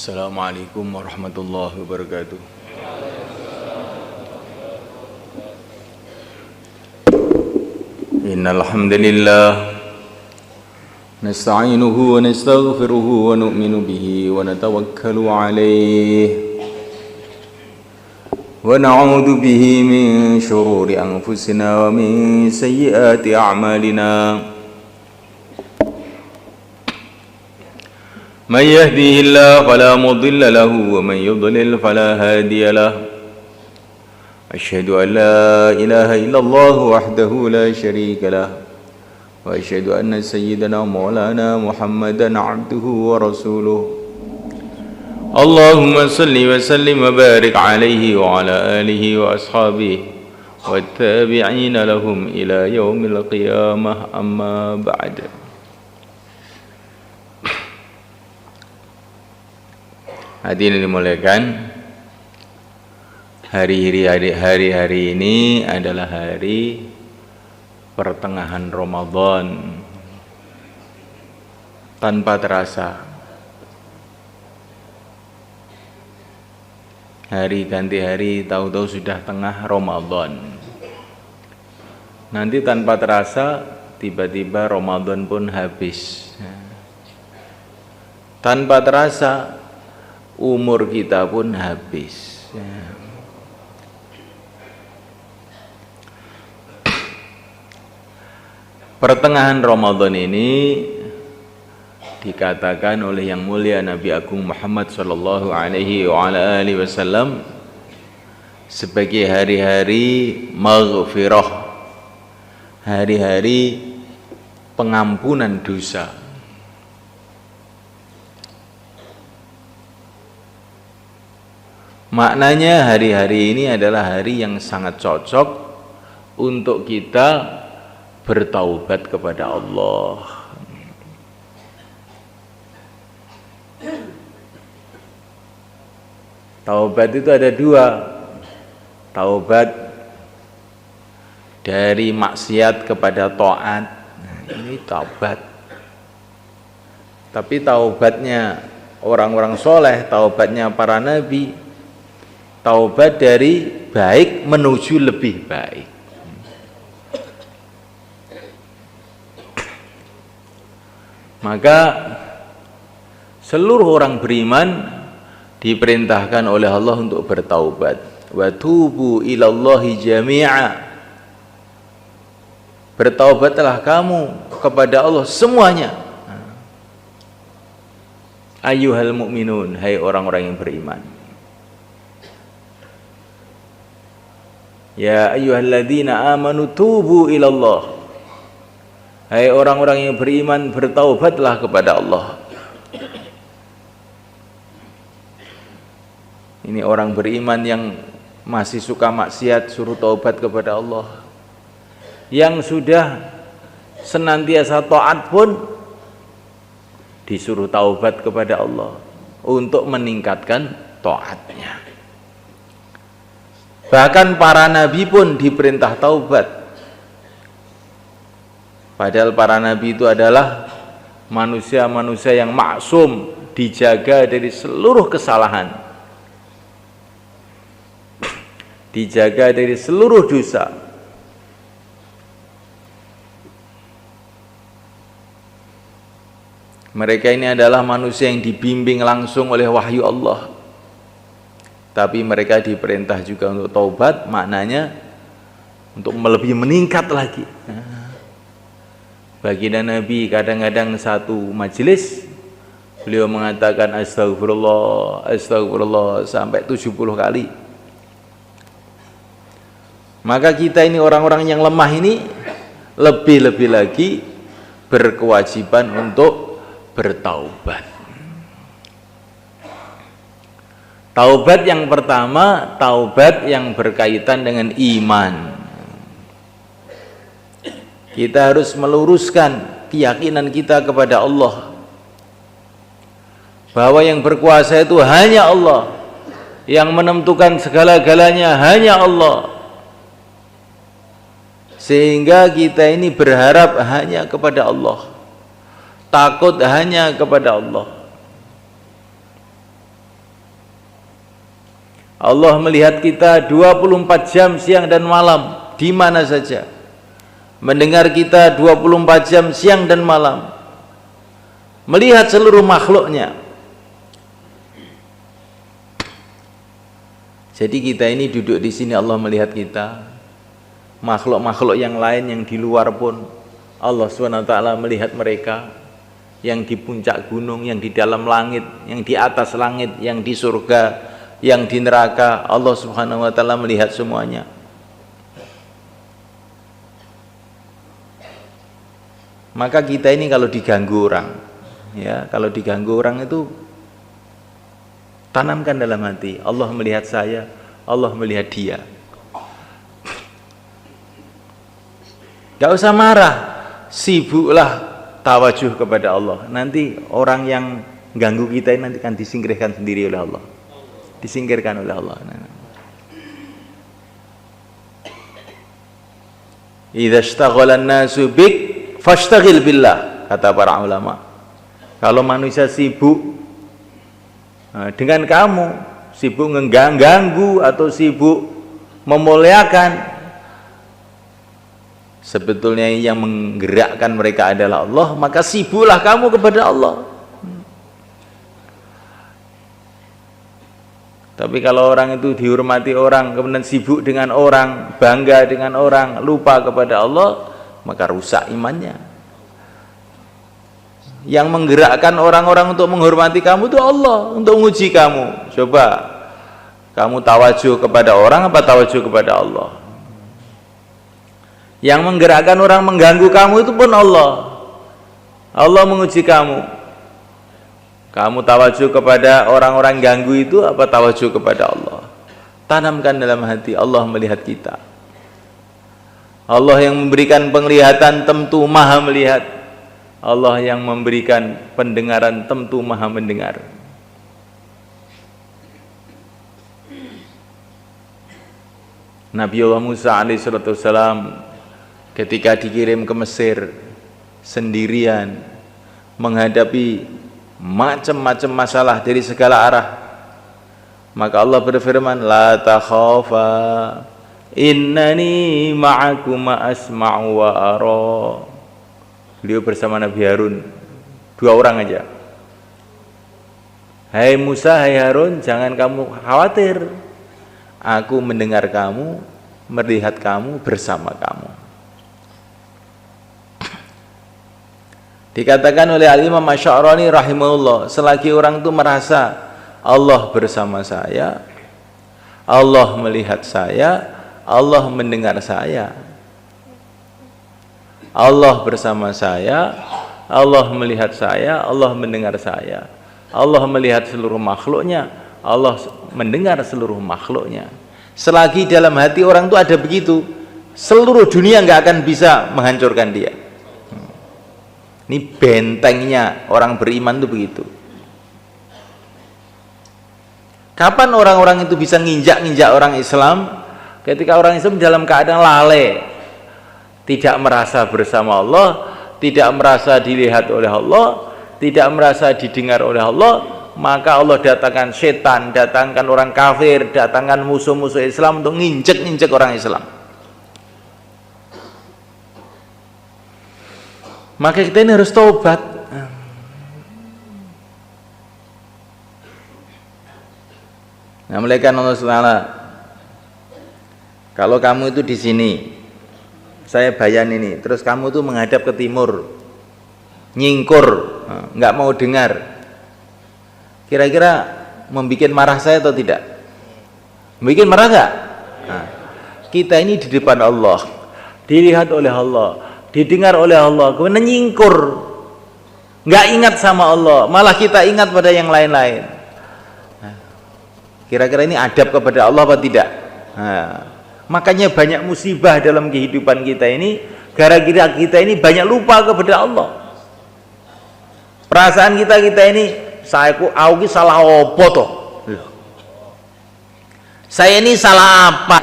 Assalamualaikum warahmatullahi wabarakatuh. Innal hamdalillah nasta'inuhu wa nastaghfiruhu wa nu'minu bihi wa natawakkalu 'alaihi wa na'udzu bihi min shururi anfusina wa min sayyiati a'malina. من يهديه الله فلا مضل له ومن يضلل فلا هادي له أشهد أن لا إله إلا الله وحده لا شريك له وأشهد أن سيدنا مولانا محمدا عبده ورسوله اللهم صل وسلم وبارك عليه وعلى آله وأصحابه والتابعين لهم إلى يوم القيامة أما بعد. Hadirin dimuliakan, hari-hari ini adalah hari pertengahan Ramadan. Tanpa terasa hari ganti hari, tahu-tahu sudah tengah Ramadan. Nanti tanpa terasa tiba-tiba Ramadan pun habis. Tanpa terasa umur kita pun habis. Pertengahan Ramadan ini dikatakan oleh yang mulia Nabi Agung Muhammad sallallahu alaihi wasallam sebagai hari-hari maghfirah, hari-hari pengampunan dosa. Maknanya hari-hari ini adalah hari yang sangat cocok untuk kita bertaubat kepada Allah. Taubat itu ada dua. Taubat dari maksiat kepada taat. Ini taubat. Tapi taubatnya orang-orang soleh, taubatnya para nabi, taubat dari baik menuju lebih baik. Maka seluruh orang beriman diperintahkan oleh Allah untuk bertaubat. Wa tubu ilallahi jami'a. Bertaubatlah kamu kepada Allah semuanya. Ayyuhal mu'minun, hai orang-orang yang beriman. Ya ayyuhalladzina amanu tubu ilallah. Hai orang-orang yang beriman, bertaubatlah kepada Allah. Ini orang beriman yang masih suka maksiat suruh taubat kepada Allah. Yang sudah senantiasa taat pun disuruh taubat kepada Allah untuk meningkatkan taatnya. Bahkan para nabi pun diperintah taubat. Padahal para nabi itu adalah manusia-manusia yang maksum, dijaga dari seluruh kesalahan, dijaga dari seluruh dosa. Mereka ini adalah manusia yang dibimbing langsung oleh wahyu Allah. Tapi mereka diperintah juga untuk taubat, maknanya untuk lebih meningkat lagi. Baginda Nabi kadang-kadang satu majelis beliau mengatakan astagfirullah, astagfirullah sampai 70 kali. Maka kita ini orang-orang yang lemah ini lebih-lebih lagi berkewajiban untuk bertaubat. Taubat yang pertama, taubat yang berkaitan dengan iman. Kita harus meluruskan keyakinan kita kepada Allah, bahwa yang berkuasa itu hanya Allah, yang menentukan segala-galanya hanya Allah. Sehingga kita ini berharap hanya kepada Allah, takut hanya kepada Allah. Allah melihat kita 24 jam siang dan malam, di mana saja. Mendengar kita 24 jam siang dan malam. Melihat seluruh makhluknya. Jadi kita ini duduk di sini, Allah melihat kita. Makhluk-makhluk yang lain yang di luar pun Allah SWT melihat mereka. Yang di puncak gunung, yang di dalam langit, yang di atas langit, yang di surga, yang di neraka, Allah Subhanahu wa taala melihat semuanya. Maka kita ini kalau diganggu orang, ya, kalau diganggu orang itu tanamkan dalam hati, Allah melihat saya, Allah melihat dia. Gak usah marah, sibuklah tawajuh kepada Allah. Nanti orang yang ganggu kita ini nanti akan disingkirkan sendiri oleh Allah. Disingkirkan oleh Allah. Idza ishtaghala an-nasu bik fashtaghil billah, kata para ulama. Kalau manusia sibuk dengan kamu, sibuk mengganggu atau sibuk memuliakan, sebetulnya yang menggerakkan mereka adalah Allah, maka sibuklah kamu kepada Allah. Tapi kalau orang itu dihormati orang, kemudian sibuk dengan orang, bangga dengan orang, lupa kepada Allah, maka rusak imannya. Yang menggerakkan orang-orang untuk menghormati kamu itu Allah, untuk menguji kamu. Coba kamu tawajuh kepada orang apa tawajuh kepada Allah? Yang menggerakkan orang mengganggu kamu itu pun Allah. Allah menguji kamu. Kamu tawajuh kepada orang-orang ganggu itu apa tawajuh kepada Allah? Tanamkan dalam hati, Allah melihat kita. Allah yang memberikan penglihatan tentu maha melihat. Allah yang memberikan pendengaran tentu maha mendengar. Nabiullah Musa alaihissalam ketika dikirim ke Mesir sendirian menghadapi macam-macam masalah dari segala arah, maka Allah berfirman, la takhafa innani ma'akuma asma'u wa ara. Beliau bersama Nabi Harun, 2 orang aja. Hai Musa, hai Harun, jangan kamu khawatir, aku mendengar kamu, melihat kamu, bersama kamu. Dikatakan oleh Al-Imam Asy'arani rahimahullah, selagi orang itu merasa Allah bersama saya, Allah melihat saya, Allah mendengar saya, Allah bersama saya, Allah melihat saya, Allah mendengar saya, Allah melihat seluruh makhluknya, Allah mendengar seluruh makhluknya. Selagi dalam hati orang itu ada begitu, seluruh dunia nggak akan bisa menghancurkan dia. Ini bentengnya orang beriman itu begitu. Kapan orang-orang itu bisa nginjak-nginjak orang Islam? Ketika orang Islam dalam keadaan lalai, tidak merasa bersama Allah, tidak merasa dilihat oleh Allah, tidak merasa didengar oleh Allah, maka Allah datangkan setan, datangkan orang kafir, datangkan musuh-musuh Islam untuk nginjek-nginjek orang Islam. Maka kita ini harus taubat. Nah, malaikat Allah SWT, kalau kamu itu di sini, saya bayan ini, terus kamu itu menghadap ke timur, nyingkur, nggak mau dengar, kira-kira membuat marah saya atau tidak? Membuat marah nggak? Nah, kita ini di depan Allah, dilihat oleh Allah, didengar oleh Allah, kemudian nyingkur, nggak ingat sama Allah, malah kita ingat pada yang lain-lain. Nah, kira-kira ini adab kepada Allah apa tidak? Nah, makanya banyak musibah dalam kehidupan kita ini, gara-gara kita ini banyak lupa kepada Allah. Perasaan kita ini, aku salah apa toh? Saya ini salah apa?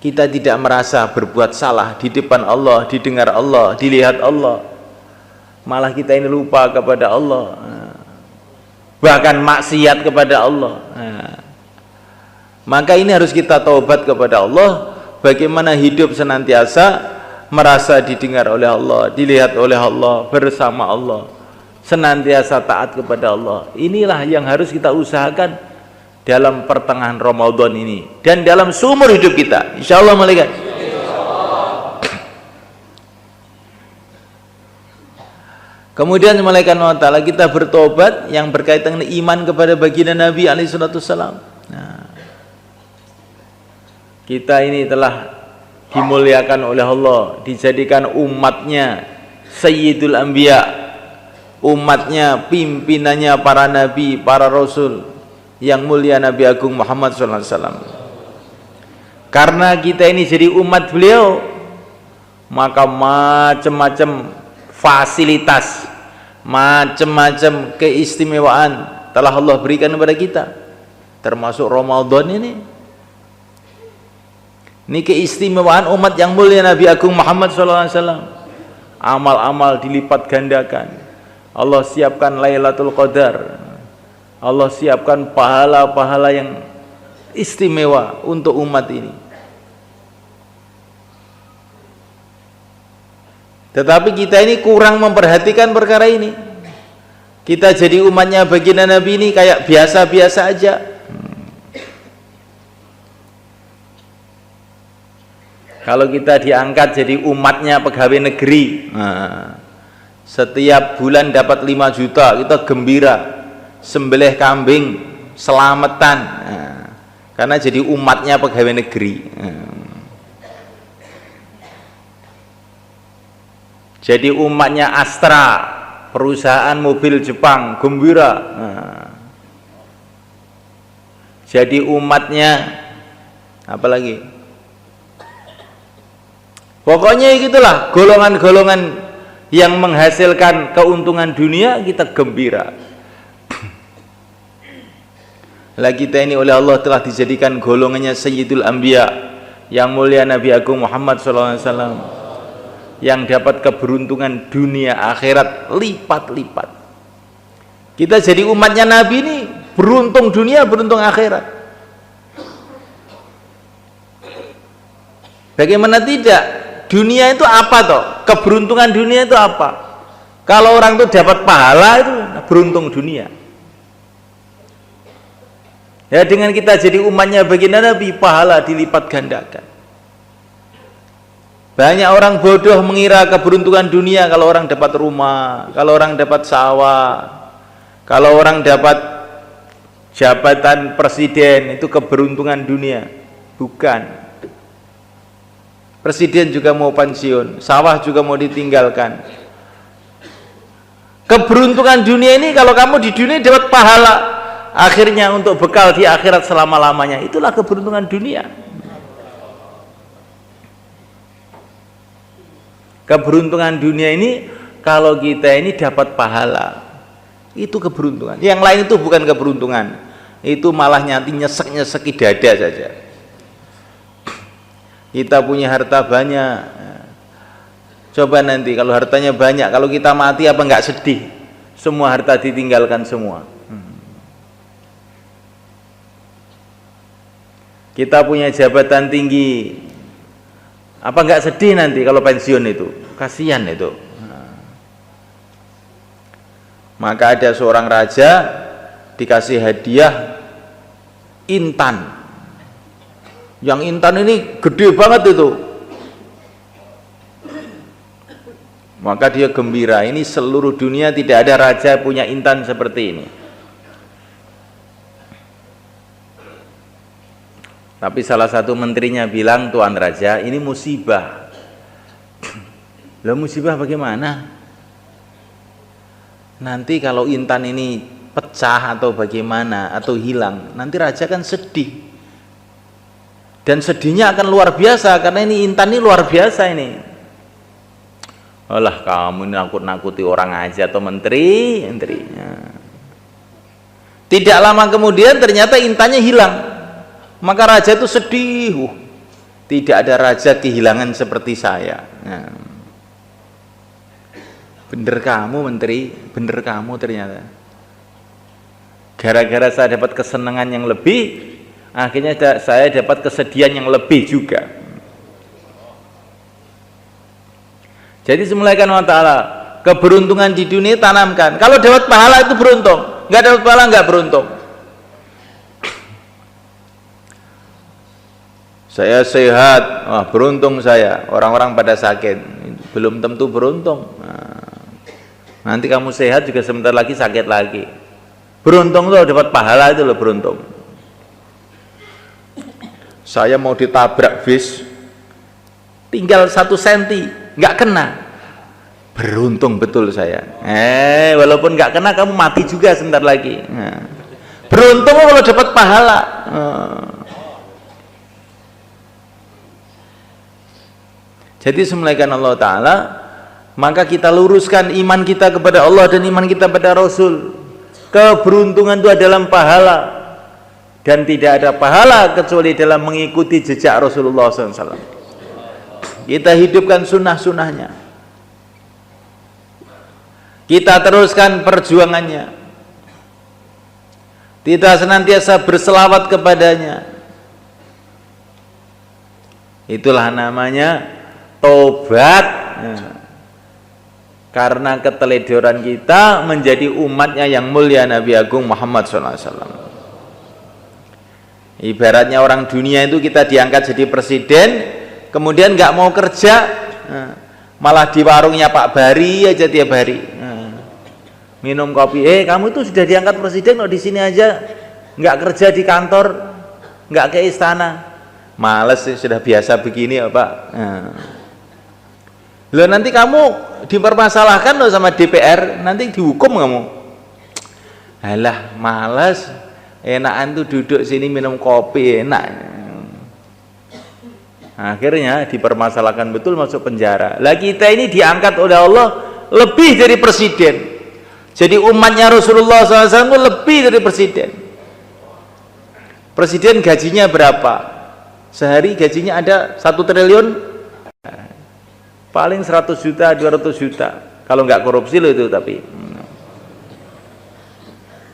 Kita tidak merasa berbuat salah di depan Allah, didengar Allah, dilihat Allah. Malah kita ini lupa kepada Allah, bahkan maksiat kepada Allah. Maka ini harus kita taubat kepada Allah, bagaimana hidup senantiasa merasa didengar oleh Allah, dilihat oleh Allah, bersama Allah, senantiasa taat kepada Allah. Inilah yang harus kita usahakan dalam pertengahan Ramadan ini dan dalam seumur hidup kita, insyaallah malaikat. Kemudian malaikat Allah Ta'ala kita bertobat yang berkaitan dengan iman kepada baginda Nabi alaihissalam. Nah, kita ini telah dimuliakan oleh Allah, dijadikan umatnya Sayyidul Anbiya, umatnya pimpinannya para nabi, para rasul yang mulia Nabi Agung Muhammad SAW. Karena kita ini jadi umat beliau, maka macam-macam fasilitas, macam-macam keistimewaan telah Allah berikan kepada kita, termasuk Ramadan ini. Ini keistimewaan umat yang mulia Nabi Agung Muhammad SAW. Amal-amal dilipat gandakan. Allah siapkan Lailatul Qadar, Allah siapkan pahala-pahala yang istimewa untuk umat ini. Tetapi kita ini kurang memperhatikan perkara ini. Kita jadi umatnya baginda Nabi ini kayak biasa-biasa aja. Kalau kita diangkat jadi umatnya pegawai negeri, setiap bulan dapat 5 juta, kita gembira, sembelih kambing, selamatan, karena jadi umatnya pegawai negeri. Jadi umatnya Astra, perusahaan mobil Jepang, gembira. Jadi umatnya apa lagi? Pokoknya itulah golongan-golongan yang menghasilkan keuntungan dunia, kita gembira. Lah kita ini oleh Allah telah dijadikan golongannya Sayyidul Anbiya, yang mulia Nabi Agung Muhammad SAW, yang dapat keberuntungan dunia akhirat lipat-lipat. Kita jadi umatnya Nabi ini beruntung dunia, beruntung akhirat. Bagaimana tidak? Dunia itu apa toh? Keberuntungan dunia itu apa? Kalau orang itu dapat pahala, itu beruntung dunia. Ya, dengan kita jadi umatnya baginda Nabi, pahala dilipat gandakan. Banyak orang bodoh mengira keberuntungan dunia kalau orang dapat rumah, kalau orang dapat sawah, kalau orang dapat jabatan presiden, itu keberuntungan dunia. Bukan. Presiden juga mau pensiun, sawah juga mau ditinggalkan. Keberuntungan dunia ini, kalau kamu di dunia dapat pahala, akhirnya untuk bekal di akhirat selama-lamanya, itulah keberuntungan dunia. Keberuntungan dunia ini kalau kita ini dapat pahala, itu keberuntungan. Yang lain itu bukan keberuntungan, itu malah nanti nyesek-nyeseki dada saja. Kita punya harta banyak, coba nanti kalau hartanya banyak, kalau kita mati apa enggak sedih? Semua harta ditinggalkan semua. Kita punya jabatan tinggi, apa enggak sedih nanti kalau pensiun itu? Kasihan itu. Maka ada seorang raja dikasih hadiah intan. Yang intan ini gede banget itu. Maka dia gembira, ini seluruh dunia tidak ada raja punya intan seperti ini. Tapi salah satu menterinya bilang, Tuan Raja, ini musibah. Lah musibah bagaimana? Nanti kalau intan ini pecah atau bagaimana, atau hilang, nanti raja kan sedih. Dan sedihnya akan luar biasa, karena ini intan ini luar biasa ini. Alah, kamu ini nakut-nakuti orang aja, atau menteri. Tidak lama kemudian ternyata intannya hilang. Maka raja itu sedih. Tidak ada raja kehilangan seperti saya. Bener kamu menteri, bener kamu ternyata. Gara-gara saya dapat kesenangan yang lebih, akhirnya saya dapat kesedihan yang lebih juga. Jadi semulaikan Allah Ta'ala, keberuntungan di dunia tanamkan. Kalau dapat pahala itu beruntung, nggak dapat pahala nggak beruntung. Saya sehat, wah beruntung saya. Orang-orang pada sakit, belum tentu beruntung. Nanti kamu sehat juga sebentar lagi sakit lagi. Beruntung loh dapat pahala itu loh beruntung. Saya mau ditabrak bis, tinggal 1 senti, nggak kena. Beruntung betul saya. Walaupun nggak kena kamu mati juga sebentar lagi. Beruntung kalau dapat pahala. Jadi semulaikan Allah Ta'ala, maka kita luruskan iman kita kepada Allah dan iman kita pada Rasul. Keberuntungan itu adalah pahala, dan tidak ada pahala kecuali dalam mengikuti jejak Rasulullah SAW. Kita hidupkan sunnah-sunnahnya, kita teruskan perjuangannya, kita senantiasa berselawat kepadanya. Itulah namanya tobat. Karena keteledoran kita menjadi umatnya yang mulia Nabi Agung Muhammad SAW. Ibaratnya orang dunia itu kita diangkat jadi presiden, kemudian nggak mau kerja, malah di warungnya Pak Bari aja tiap hari, minum kopi. Kamu itu sudah diangkat presiden kok di sini aja, nggak kerja di kantor, nggak ke istana. Males sih, sudah biasa begini ya Pak. Loh nanti kamu dipermasalahkan loh sama DPR, nanti dihukum kamu. Alah malas, enakan tuh duduk sini minum kopi enak. Akhirnya dipermasalahkan betul, masuk penjara. Lah kita ini diangkat oleh Allah lebih dari presiden. Jadi umatnya Rasulullah SAW itu lebih dari presiden. Presiden gajinya berapa? Sehari gajinya ada 1 triliun, paling 100 juta, 200 juta. Kalau nggak korupsi loh itu, tapi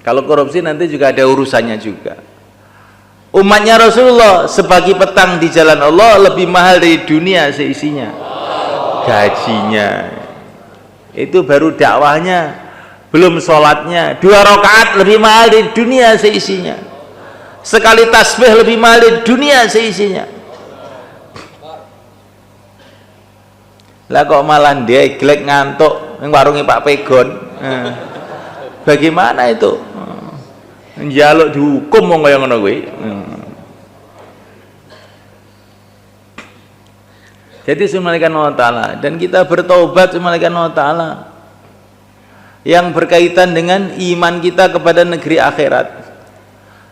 kalau korupsi nanti juga ada urusannya juga. Umatnya Rasulullah sebagi petang di jalan Allah lebih mahal dari dunia seisinya. Gajinya itu baru dakwahnya, belum sholatnya. 2 rakaat lebih mahal dari dunia seisinya. Sekali tasbih lebih mahal dari dunia seisinya. Lah kok malah deglek ngantuk yang warungnya Pak Pegon. Bagaimana itu? Njaluk dihukum wong kaya ngono kuwi. Jadi semulaikan Allah Ta'ala, dan kita bertobat semulaikan Allah Ta'ala yang berkaitan dengan iman kita kepada negeri akhirat.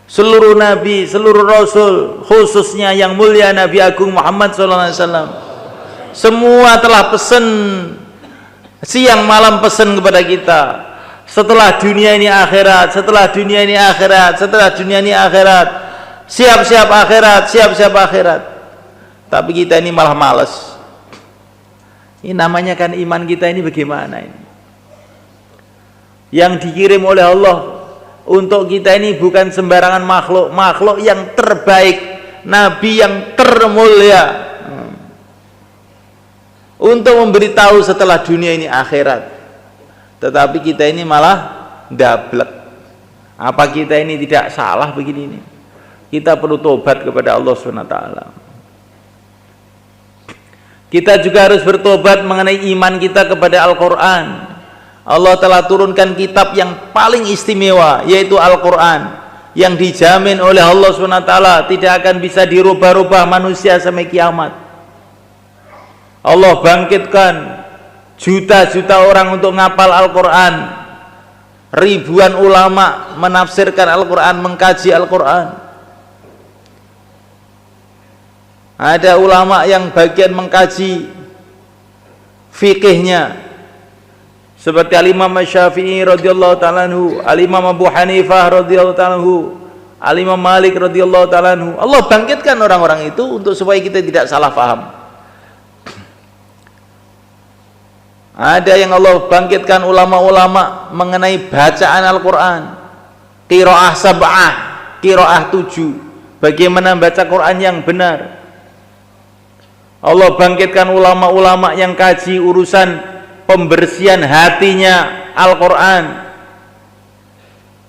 Seluruh nabi, seluruh rasul, khususnya yang mulia Nabi Agung Muhammad SAW, semua telah pesan, siang malam pesan kepada kita, setelah dunia ini akhirat, setelah dunia ini akhirat, setelah dunia ini akhirat, siap-siap akhirat, siap-siap akhirat. Tapi kita ini malah males. Ini namanya kan iman kita ini bagaimana ini? Yang dikirim oleh Allah untuk kita ini bukan sembarangan makhluk, makhluk yang terbaik, nabi yang termulia, untuk memberitahu setelah dunia ini akhirat. Tetapi kita ini malah dablek. Apa kita ini tidak salah begini ini? Kita perlu tobat kepada Allah SWT. Kita juga harus bertobat mengenai iman kita kepada Al-Quran. Allah telah turunkan kitab yang paling istimewa, yaitu Al-Quran, yang dijamin oleh Allah SWT tidak akan bisa dirubah-rubah manusia sampai kiamat. Allah bangkitkan juta-juta orang untuk ngapal Al-Quran. Ribuan ulama menafsirkan Al-Quran, mengkaji Al-Quran. Ada ulama yang bagian mengkaji fikihnya, seperti Al-Imam Syafi'i radhiyallahu ta'ala anhu, Al-Imam Abu Hanifah radhiyallahu ta'ala anhu, Al-Imam Malik radhiyallahu ta'ala anhu. Allah bangkitkan orang-orang itu untuk supaya kita tidak salah paham. Ada yang Allah bangkitkan ulama-ulama mengenai bacaan Al-Quran, qiraah sab'ah, qiraah 7, bagaimana baca Quran yang benar. Allah bangkitkan ulama-ulama yang kaji urusan pembersihan hatinya Al-Quran.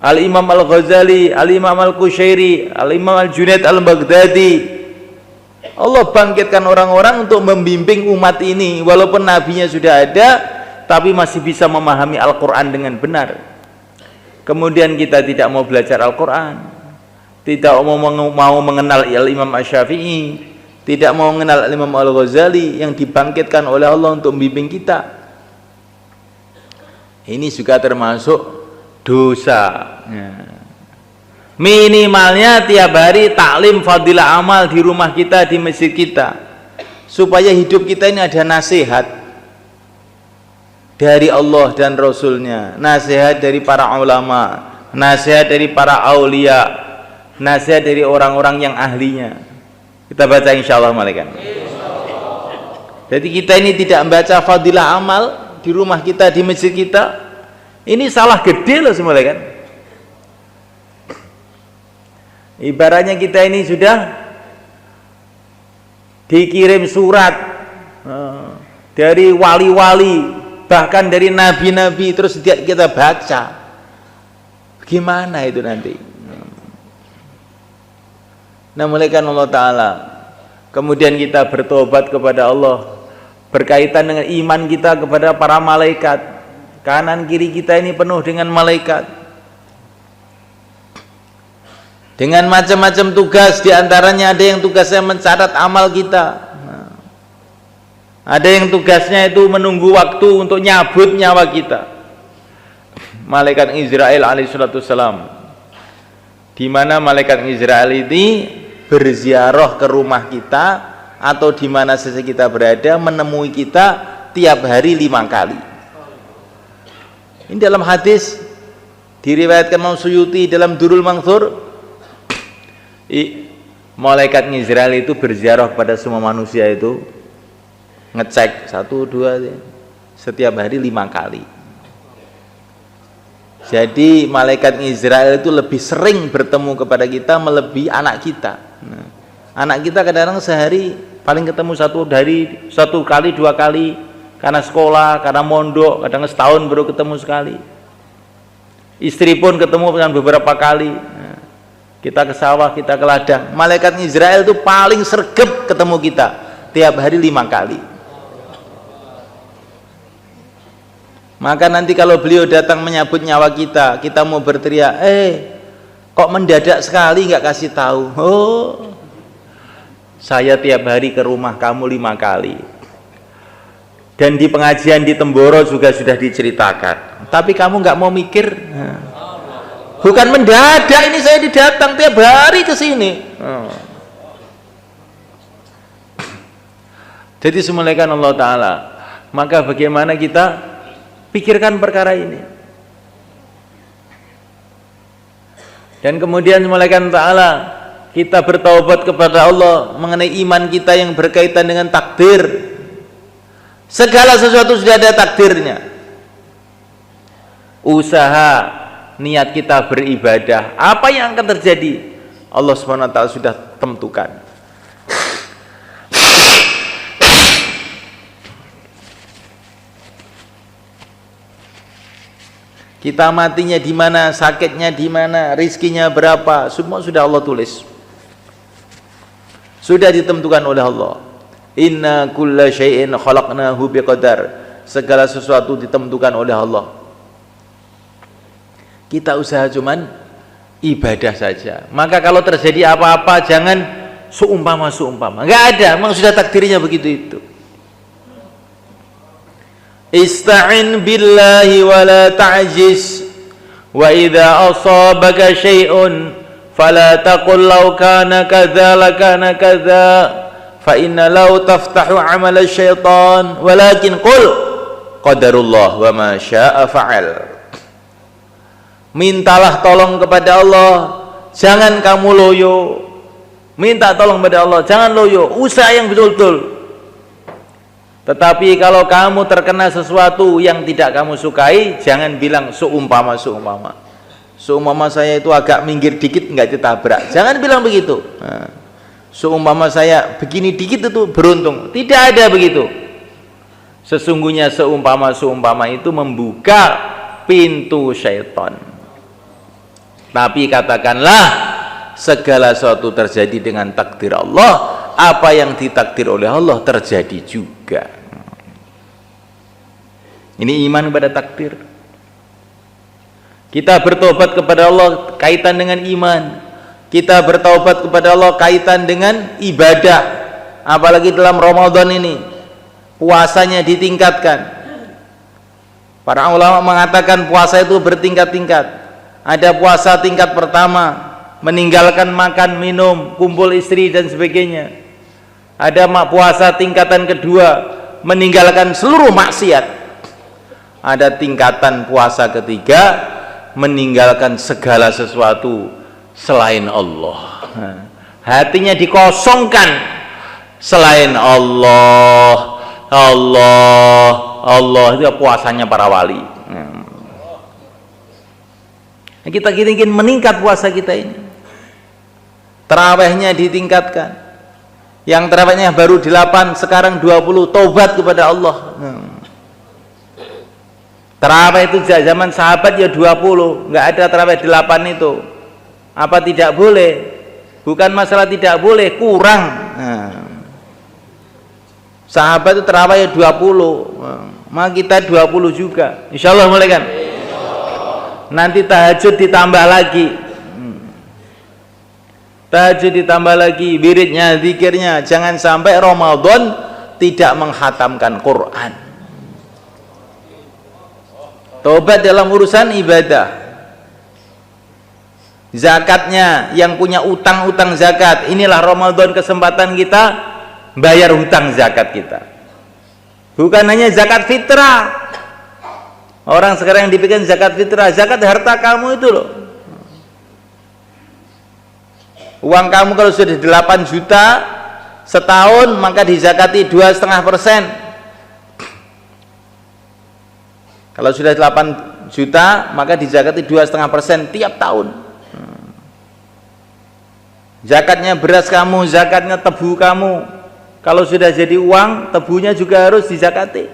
Al-Imam Al-Ghazali, Al-Imam Al-Qushairi, Al-Imam Al-Junaid Al-Baghdadi. Allah bangkitkan orang-orang untuk membimbing umat ini, walaupun nabinya sudah ada, tapi masih bisa memahami Al-Quran dengan benar. Kemudian kita tidak mau belajar Al-Quran, tidak mau mengenal Al-Imam Asy-Syafi'i, tidak mau mengenal Al-Imam Al-Ghazali yang dibangkitkan oleh Allah untuk membimbing kita. Ini juga termasuk dosa. Minimalnya tiap hari taklim fadilah amal di rumah kita, di masjid kita, supaya hidup kita ini ada nasihat dari Allah dan Rasulnya, nasihat dari para ulama, nasihat dari para aulia, nasihat dari orang-orang yang ahlinya. Kita baca insyaallah malaikat. Jadi kita ini tidak membaca fadilah amal di rumah kita, di masjid kita, ini salah gede loh semua kan. Ibaratnya kita ini sudah dikirim surat dari wali-wali, bahkan dari nabi-nabi, terus kita baca, gimana itu nanti? Nah, mulaikan Allah Ta'ala, kemudian kita bertobat kepada Allah, berkaitan dengan iman kita kepada para malaikat. Kanan kiri kita ini penuh dengan malaikat, dengan macam-macam tugas. Diantaranya ada yang tugasnya mencatat amal kita, ada yang tugasnya itu menunggu waktu untuk nyabut nyawa kita. Malaikat Israel alaihissalam, di mana malaikat Israel ini berziarah ke rumah kita atau di mana saja kita berada, menemui kita tiap hari 5 kali. Ini dalam hadis diriwayatkan Imam Suyuti dalam Durul Mansur. Malaikat Israel itu berziarah kepada semua manusia itu, ngecek 1, 2 setiap hari 5 kali. Jadi malaikat Israel itu lebih sering bertemu kepada kita melebihi anak kita. Anak kita kadang-kadang sehari paling ketemu 1 kali 2 kali, karena sekolah, karena mondok, kadang setahun baru ketemu sekali. Istri pun ketemu dengan beberapa kali. Kita ke sawah, kita ke ladang. Malaikat Israel itu paling sregep ketemu kita, tiap hari 5 kali. Maka nanti kalau beliau datang menyambut nyawa kita, kita mau berteriak, kok mendadak sekali nggak kasih tahu? Oh, saya tiap hari ke rumah kamu 5 kali. Dan di pengajian di Temboro juga sudah diceritakan, tapi kamu nggak mau mikir. Bukan mendadak ini saya didatang, tiap hari ke sini. Jadi semulaikan Allah Ta'ala, maka bagaimana kita pikirkan perkara ini. Dan kemudian semulaikan Ta'ala, kita bertaubat kepada Allah mengenai iman kita yang berkaitan dengan takdir. Segala sesuatu sudah ada takdirnya. Usaha, niat kita beribadah, apa yang akan terjadi, Allah SWT sudah tentukan. Kita matinya di mana, sakitnya di mana, rizkinya berapa, semua sudah Allah tulis, sudah ditentukan oleh Allah. Inna kulla syai'in khalaqnahu biqadar. Segala sesuatu ditentukan oleh Allah. Kita usaha cuman ibadah saja. Maka kalau terjadi apa-apa jangan seumpama. Enggak ada, memang sudah takdirnya begitu itu. Ista'in billahi wa la ta'jiz. Wa idza asabaka syai'un fala taqul law kana kadza lakana kadza. Fa inna law taftahu amal syaitan walakin qul qadarullah wa ma syaa fa'al. Mintalah tolong kepada Allah, jangan kamu loyo. Minta tolong kepada Allah, jangan loyo, usaha yang betul-betul. Tetapi kalau kamu terkena sesuatu yang tidak kamu sukai, jangan bilang seumpama. Seumpama saya itu agak minggir dikit nggak ditabrak, jangan bilang begitu. Seumpama saya begini dikit itu beruntung, tidak ada begitu. Sesungguhnya seumpama itu membuka pintu syaitan. Tapi katakanlah segala sesuatu terjadi dengan takdir Allah, apa yang ditakdir oleh Allah terjadi juga. Ini iman kepada takdir. Kita bertobat kepada Allah kaitan dengan iman. Kita bertaubat kepada Allah kaitan dengan ibadah. Apalagi dalam Ramadan ini, puasanya ditingkatkan. Para ulama mengatakan puasa itu bertingkat-tingkat. Ada puasa tingkat pertama, meninggalkan makan, minum, kumpul istri dan sebagainya. Ada puasa tingkatan kedua, meninggalkan seluruh maksiat. Ada tingkatan puasa ketiga, meninggalkan segala sesuatu selain Allah. Hatinya dikosongkan selain Allah. Allah itu puasanya para wali. Kita ingin meningkat puasa kita ini. Tarawihnya ditingkatkan. Yang tarawihnya baru 8, sekarang 20, taubat kepada Allah. Tarawih itu zaman sahabat ya 20, nggak ada tarawih 8 itu. Apa tidak boleh? Bukan masalah tidak boleh, kurang. Sahabat itu tarawih ya 20, maka kita 20 juga. Insya Allah mulai kan? Nanti tahajud ditambah lagi. Tahajud ditambah lagi, wiridnya, zikirnya. Jangan sampai Ramadan tidak menghatamkan Quran. Tobat dalam urusan ibadah. Zakatnya, yang punya utang-utang zakat, inilah Ramadan kesempatan kita bayar hutang zakat kita. Bukan hanya zakat fitrah. Orang sekarang yang dipikirkan zakat fitrah, zakat harta kamu itu loh. Uang kamu kalau sudah 8 juta setahun, maka dizakati 2,5%. Kalau sudah 8 juta, maka dizakati 2,5% tiap tahun. Zakatnya beras kamu, zakatnya tebu kamu. Kalau sudah jadi uang, tebunya juga harus dizakati.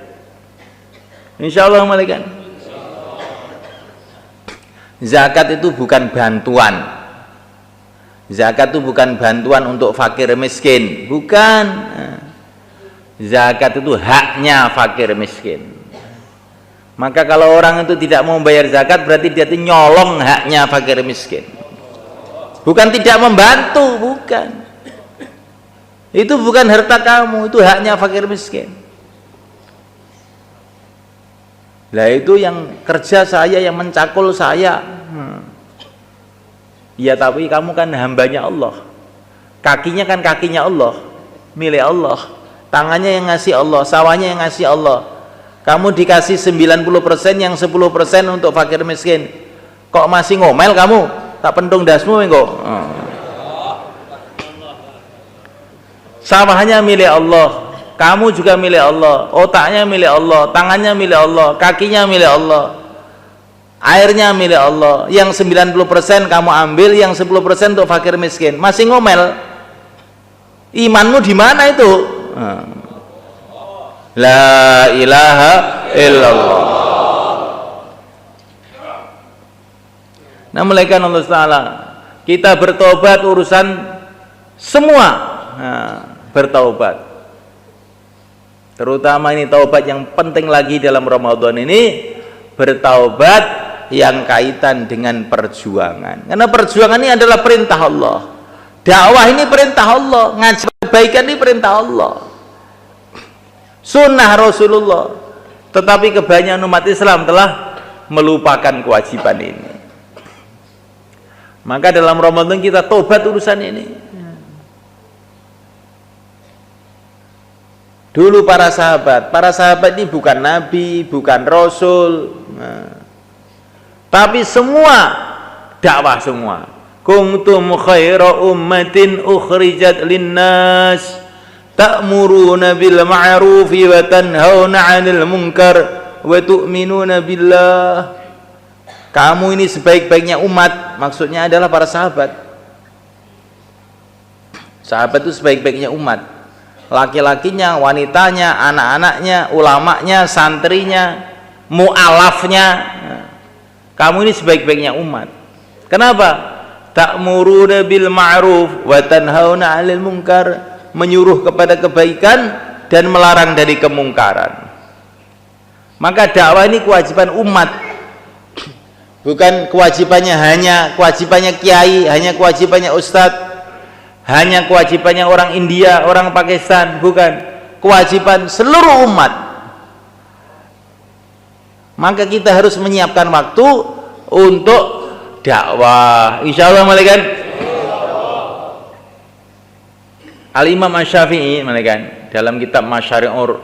Insya Allah malaikat. Zakat itu bukan bantuan. Zakat itu bukan bantuan untuk fakir miskin, bukan. Zakat itu haknya fakir miskin. Maka kalau orang itu tidak mau bayar zakat, berarti dia itu nyolong haknya fakir miskin. Bukan tidak membantu, bukan. Itu bukan harta kamu, itu haknya fakir miskin. Lah itu yang kerja saya, yang mencakul saya. Ya tapi kamu kan hambanya Allah. Kakinya kan kakinya Allah, milik Allah. Tangannya yang ngasih Allah, sawahnya yang ngasih Allah. Kamu dikasih 90%, yang 10% untuk fakir miskin. Kok masih ngomel kamu? Tak pentung dasmu engko. Sawahnya milik Allah, kamu juga milik Allah, otaknya milik Allah, tangannya milik Allah, kakinya milik Allah, airnya milik Allah. Yang 90% kamu ambil, yang 10% untuk fakir miskin. Masih ngomel? Imanmu di mana itu? La ilaha illallah. Nah, malaikat Allah Ta'ala, kita bertobat urusan semua. Bertaubat. Terutama ini taubat yang penting lagi dalam Ramadan ini, bertaubat yang kaitan dengan perjuangan. Karena perjuangan ini adalah perintah Allah. Dakwah ini perintah Allah, ngaji kebaikan ini perintah Allah. Sunnah Rasulullah. Tetapi kebanyakan umat Islam telah melupakan kewajiban ini. Maka dalam Ramadan kita tobat urusan ini. Dulu para sahabat ini bukan nabi, bukan rasul, tapi semua dakwah semua. Kuntum khaira ummatin ukhrijat linnas ta'muruna bil ma'rufi wa tanhauna 'anil munkar wa tu'minuna billah. Kamu ini sebaik-baiknya umat, maksudnya adalah para sahabat. Sahabat itu sebaik-baiknya umat. Laki-lakinya, wanitanya, anak-anaknya, ulamanya, santrinya, mu'alafnya. Kamu ini sebaik-baiknya umat. Kenapa? Ta'muruna bil ma'ruf wa tanhauna 'anil munkar, menyuruh kepada kebaikan dan melarang dari kemungkaran. Maka dakwah ini kewajiban umat, bukan kewajibannya kiai, hanya kewajibannya ustadz, hanya kewajibannya orang India, orang Pakistan, bukan, kewajiban seluruh umat. Maka kita harus menyiapkan waktu untuk dakwah, insyaallah. Malaikat Al-Imam Asy-Syafi'i malaikat dalam kitab Masyari'ul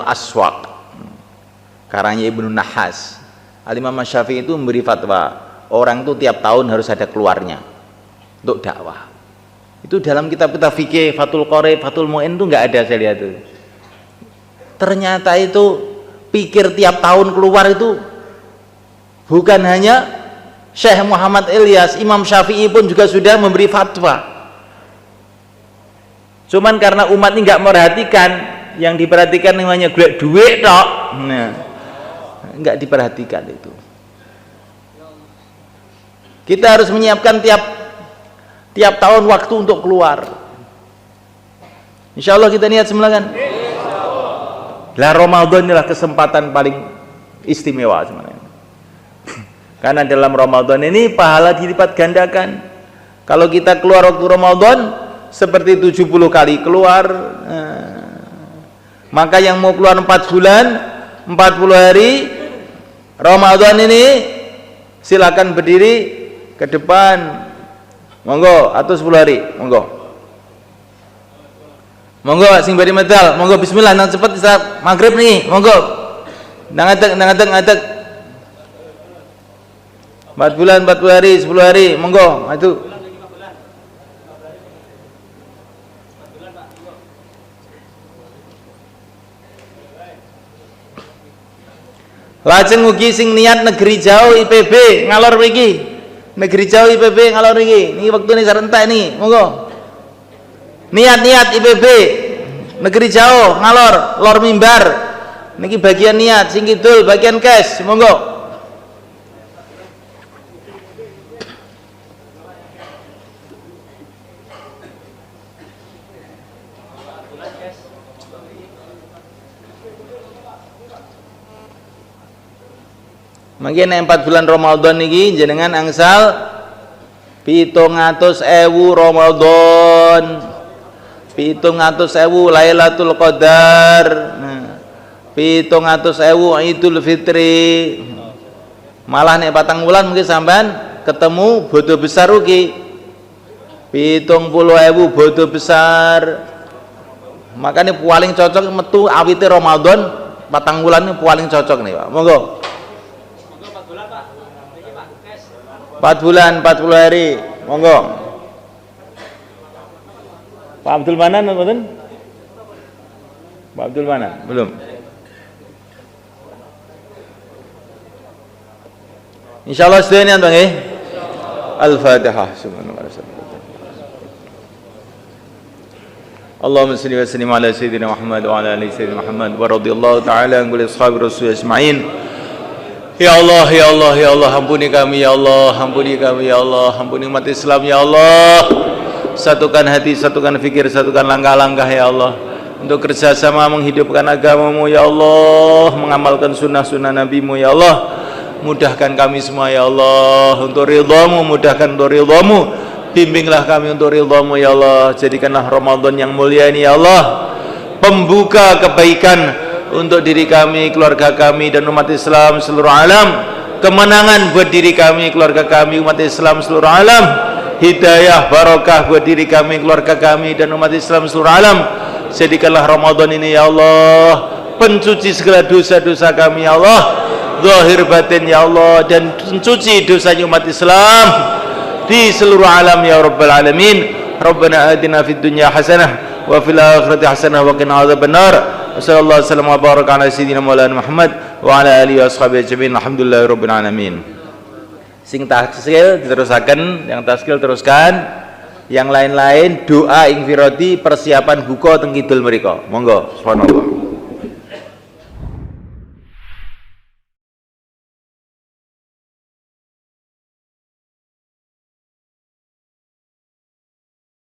Aswaq karangnya Ibnu Nahas, Al-Imam Asy-Syafi'i itu memberi fatwa orang itu tiap tahun harus ada keluarnya untuk dakwah. Itu dalam kitab-kitab fikih, Fathul Qorib, Fathul Mu'in itu nggak ada, saya lihat itu. Ternyata itu pikir tiap tahun keluar itu bukan hanya Syekh Muhammad Ilyas, Imam Syafi'i pun juga sudah memberi fatwa. Cuman karena umat ini nggak merhatikan, yang diperhatikan namanya duit tok, nah, nggak diperhatikan itu. Kita harus menyiapkan tiap tahun waktu untuk keluar. Insya Allah kita niat semula kan. Lah Ramadan inilah kesempatan paling istimewa sebenarnya. Karena dalam Ramadan ini pahala dilipat gandakan. Kalau kita keluar waktu Ramadan seperti 70 kali keluar. Maka yang mau keluar 4 bulan 40 hari Ramadan ini silakan berdiri ke depan, monggo, atau 10 hari, monggo sing bari medal, monggo bismillah, nang cepet saat maghrib nih, monggo nang ngadeg 4 bulan 40 hari 10 hari, monggo itu. Lajeng ugi sing niat negeri jauh IPB ngalor mriki. Negeri jauh IPB ngalor mriki. Niki wektune sarentek niki, monggo. Niat IPB negeri jauh ngalor lor mimbar. Niki bagian niat, sing kidul bagian cash, monggo. Mungkin 4 bulan Ramadan niki jenengan angsal 700.000 Ramadan, 700.000 Lailatul Qadar, 700.000 Idul Fitri. Malah nek 4 bulan mungkin sampean ketemu bodo besar ugi 70.000 bodo besar. Makanya paling cocok metu awite Ramadan 4 bulan ini paling cocok nih Pak. Monggo. 4 bulan 40 hari, monggo. Pak Abdul Manan nonton? Pak Abdul Manan belum. Insyaallah sedaya Bang nggih. Al-Fatihah. Allahumma shalli wa sallim ala sayyidina Muhammad wa ala ali sayyidina Muhammad wa radhiyallahu ta'ala an kulli ashabi rasul ajma'in. Ya Allah, ya Allah, ya Allah, ampuni kami ya Allah, ampuni kami ya Allah, ampuni umat Islam ya Allah. Satukan hati, satukan fikir, satukan langkah-langkah ya Allah, untuk kerjasama menghidupkan agamamu ya Allah, mengamalkan sunnah-sunnah nabimu ya Allah. Mudahkan kami semua ya Allah untuk ridhamu, mudahkan untuk ridhamu, bimbinglah kami untuk ridhamu ya Allah. Jadikanlah Ramadan yang mulia ini ya Allah pembuka kebaikan untuk diri kami, keluarga kami, dan umat Islam seluruh alam. Kemenangan buat diri kami, keluarga kami, umat Islam seluruh alam. Hidayah, barokah buat diri kami, keluarga kami, dan umat Islam seluruh alam. Jadikanlah Ramadan ini ya Allah pencuci segala dosa-dosa kami ya Allah, zahir batin ya Allah, dan pencuci dosanya umat Islam di seluruh alam ya Rabbal Alamin. Rabbana atina fid dunya hasanah wa fil akhirati hasanah wa qina adzabannar. Sallallahu alaihi wasallam wa baraka ala sayyidina Maulana Muhammad wa ala alihi washabihi ajmain. Alhamdulillahirabbil alamin. Sing taskil diterusaken, yang taskil teruskan, yang lain-lain doa ing firati persiapan buka teng kidul mriku. Monggo, subhanallah.